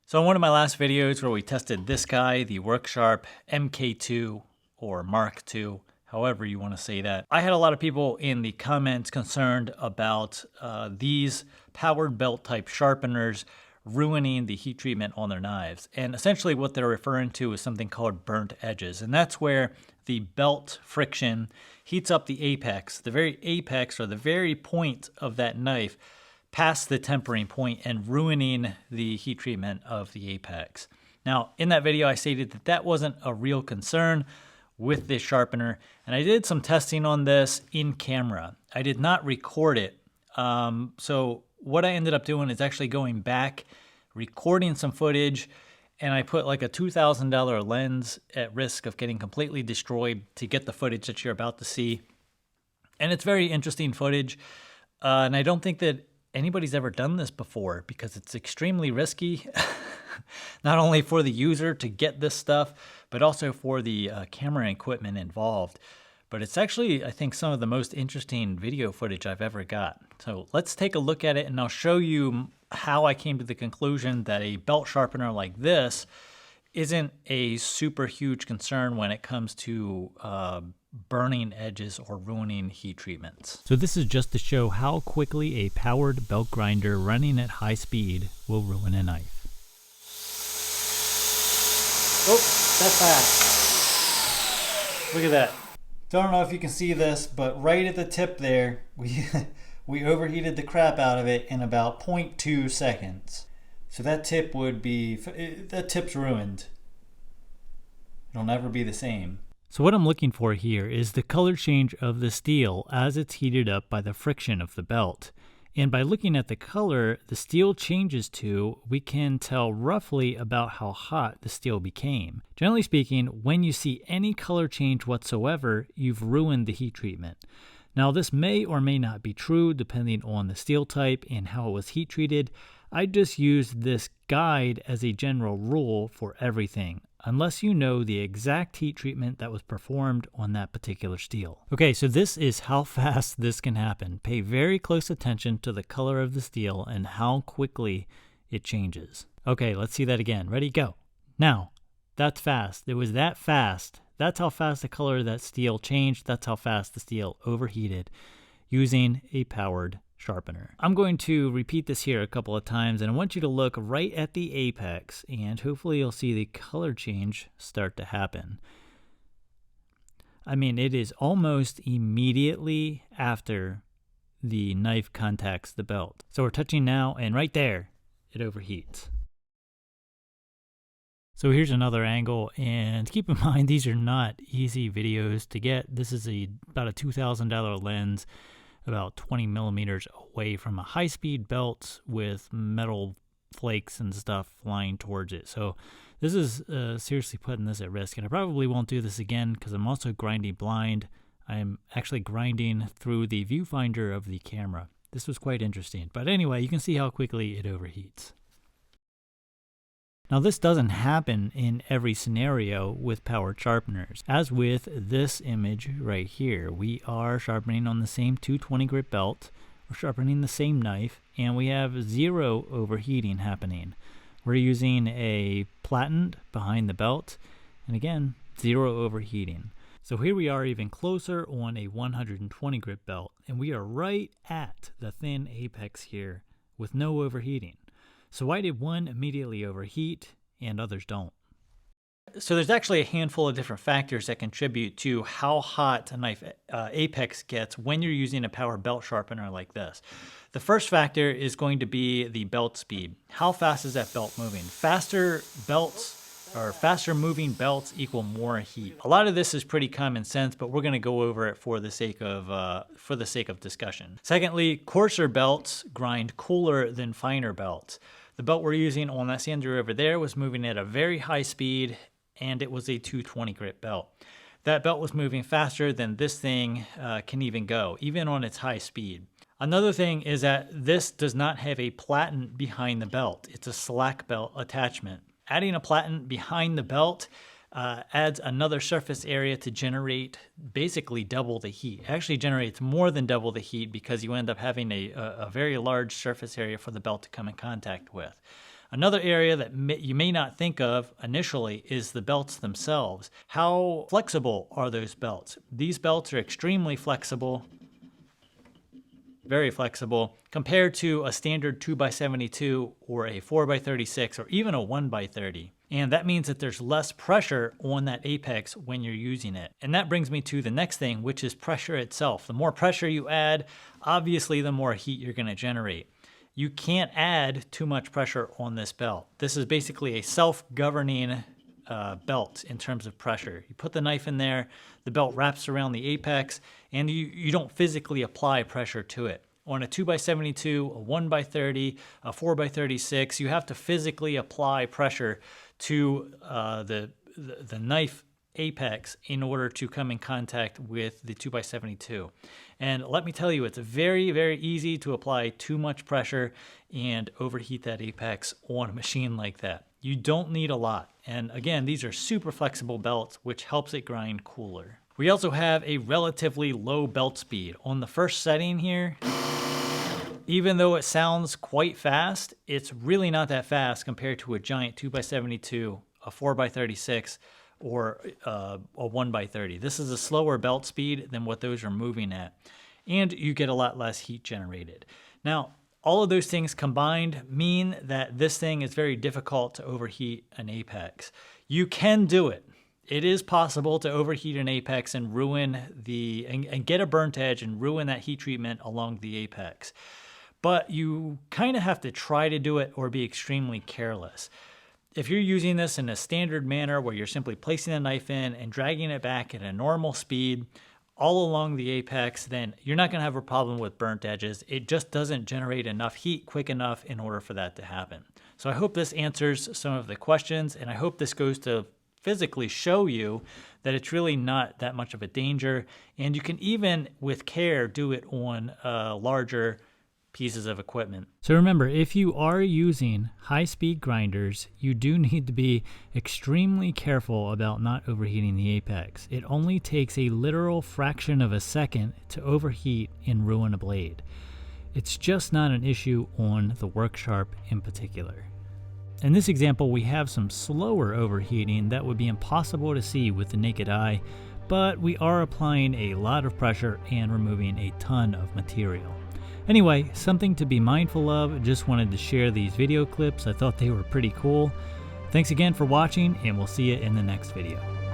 So in one of my last videos where we tested this guy, the Worksharp MK2 or Mark II, however you want to say that, I had a lot of people in the comments concerned about these powered belt type sharpeners ruining the heat treatment on their knives. And essentially what they're referring to is something called burnt edges. And that's where the belt friction heats up the apex, the very apex or the very point of that knife past the tempering point and ruining the heat treatment of the apex. Now, in that video, I stated that that wasn't a real concern with this sharpener, and I did some testing on this in camera. I did not record it. So what I ended up doing is actually going back, recording some footage, and I put like a $2,000 lens at risk of getting completely destroyed to get the footage that you're about to see. And it's very interesting footage, and I don't think that anybody's ever done this before because it's extremely risky, not only for the user to get this stuff, but also for the camera equipment involved. But it's actually, I think, some of the most interesting video footage I've ever got. So let's take a look at it, and I'll show you how I came to the conclusion that a belt sharpener like this isn't a super huge concern when it comes to burning edges or ruining heat treatments. So this is just to show how quickly a powered belt grinder running at high speed will ruin a knife. Oh, that's fast. Look at that. Don't know if you can see this, but right at the tip there, we overheated the crap out of it in about 0.2 seconds. So that tip's ruined. It'll never be the same. So what I'm looking for here is the color change of the steel as it's heated up by the friction of the belt. And by looking at the color the steel changes to, we can tell roughly about how hot the steel became. Generally speaking, when you see any color change whatsoever, you've ruined the heat treatment. Now this may or may not be true depending on the steel type and how it was heat treated. I just used this guide as a general rule for everything, unless you know the exact heat treatment that was performed on that particular steel. Okay, so this is how fast this can happen. Pay very close attention to the color of the steel and how quickly it changes. Okay, let's see that again. Ready, go. Now, that's fast. It was that fast. That's how fast the color of that steel changed. That's how fast the steel overheated using a powered sharpener. I'm going to repeat this here a couple of times, and I want you to look right at the apex, and hopefully you'll see the color change start to happen. I mean, it is almost immediately after the knife contacts the belt. So we're touching now, and right there, it overheats. So here's another angle, and keep in mind these are not easy videos to get. This is about a $2,000 lens, about 20 millimeters away from a high-speed belt with metal flakes and stuff flying towards it. So this is seriously putting this at risk, and I probably won't do this again because I'm also grinding blind. I'm actually grinding through the viewfinder of the camera. This was quite interesting, but anyway, you can see how quickly it overheats. Now this doesn't happen in every scenario with powered sharpeners. As with this image right here, we are sharpening on the same 220 grit belt, we're sharpening the same knife, and we have zero overheating happening. We're using a platen behind the belt, and again, zero overheating. So here we are even closer on a 120 grit belt, and we are right at the thin apex here with no overheating. So why did one immediately overheat and others don't? So there's actually a handful of different factors that contribute to how hot a knife apex gets when you're using a power belt sharpener like this. The first factor is going to be the belt speed. How fast is that belt moving? Faster belts or faster moving belts equal more heat. A lot of this is pretty common sense, but we're going to go over it for the sake of discussion. Secondly, coarser belts grind cooler than finer belts. The belt we're using on that sander over there was moving at a very high speed, and it was a 220 grit belt. That belt was moving faster than this thing can even go, even on its high speed. Another thing is that this does not have a platen behind the belt. It's a slack belt attachment. Adding a platen behind the belt adds another surface area to generate basically double the heat. It actually generates more than double the heat because you end up having a very large surface area for the belt to come in contact with. Another area that you may not think of initially is the belts themselves. How flexible are those belts? These belts are extremely flexible, very flexible, compared to a standard 2x72 or a 4x36 or even a 1x30. And that means that there's less pressure on that apex when you're using it. And that brings me to the next thing, which is pressure itself. The more pressure you add, obviously the more heat you're going to generate. You can't add too much pressure on this belt. This is basically a self-governing belt in terms of pressure. You put the knife in there, the belt wraps around the apex, and you don't physically apply pressure to it. On a 2x72, a 1x30, a 4x36, you have to physically apply pressure to the knife apex in order to come in contact with the 2x72. And let me tell you, it's very, very easy to apply too much pressure and overheat that apex on a machine like that. You don't need a lot. And again, these are super flexible belts, which helps it grind cooler. We also have a relatively low belt speed. On the first setting here, even though it sounds quite fast, it's really not that fast compared to a giant 2x72, a 4x36, or a 1x30. This is a slower belt speed than what those are moving at, and you get a lot less heat generated. Now, all of those things combined mean that this thing is very difficult to overheat an apex. You can do it. It is possible to overheat an apex and ruin and get a burnt edge and ruin that heat treatment along the apex. But you kind of have to try to do it or be extremely careless. If you're using this in a standard manner where you're simply placing the knife in and dragging it back at a normal speed all along the apex, then you're not going to have a problem with burnt edges. It just doesn't generate enough heat quick enough in order for that to happen. So I hope this answers some of the questions, and I hope this goes to physically show you that it's really not that much of a danger, and you can even, with care, do it on larger pieces of equipment. So remember, if you are using high-speed grinders, you do need to be extremely careful about not overheating the apex. It only takes a literal fraction of a second to overheat and ruin a blade. It's just not an issue on the Work Sharp in particular. In this example, we have some slower overheating that would be impossible to see with the naked eye, but we are applying a lot of pressure and removing a ton of material. Anyway, something to be mindful of. Just wanted to share these video clips. I thought they were pretty cool. Thanks again for watching, and we'll see you in the next video.